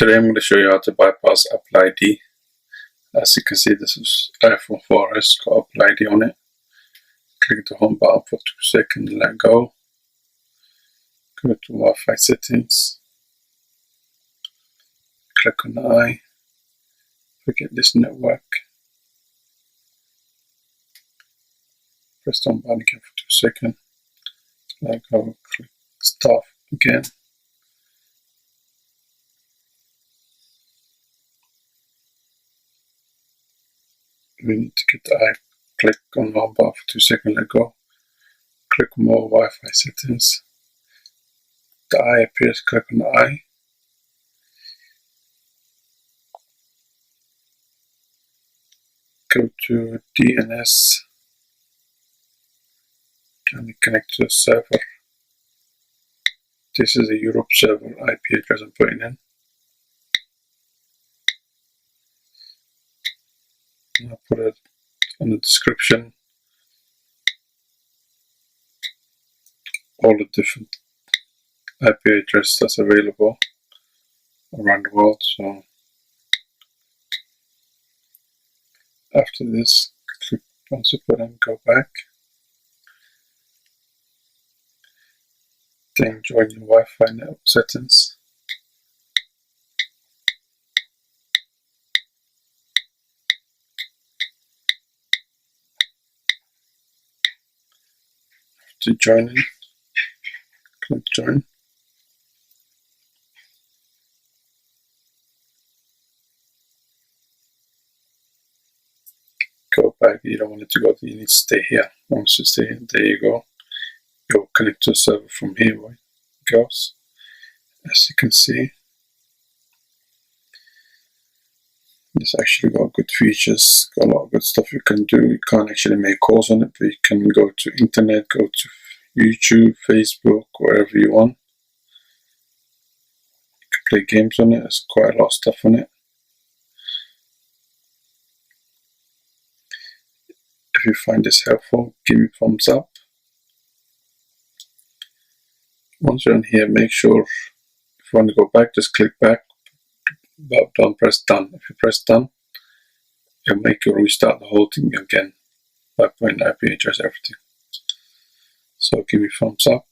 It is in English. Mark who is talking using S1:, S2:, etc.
S1: Today I'm going to show you how to bypass Apple ID. As you can see, this is iPhone 4S, got Apple ID on it. Click the home button for 2 seconds, let go. Go to Wi-Fi settings. Click on the I. Forget this network. Press the home button again for 2 seconds. Let go. Click start again. We need to get the I. Click on home button for 2 seconds, let go. Click more Wi-Fi settings. The I appears, click on the I. Go to DNS. Trying to connect to the server. This is a Europe server IP address I'm putting in. And I'll put it on the description. All the different IP address that's available around the world. So after this, click once you put in, go back. Then join your Wi-Fi network settings. After joining, click join. Go back, you don't want it to go, you need to stay here. Once you stay here, there you go. You'll connect to a server from here where it goes. As you can see, this actually got good features, got a lot of good stuff you can do. You can't actually make calls on it, but you can go to internet, go to YouTube, Facebook, wherever you want. You can play games on it, there's quite a lot of stuff on it. If you find this helpful, give me a thumbs up. Once you're on here, make sure if you want to go back, just click back, but don't press done. If you press done, it'll make you restart the whole thing again by putting IP address, everything. So give me a thumbs up.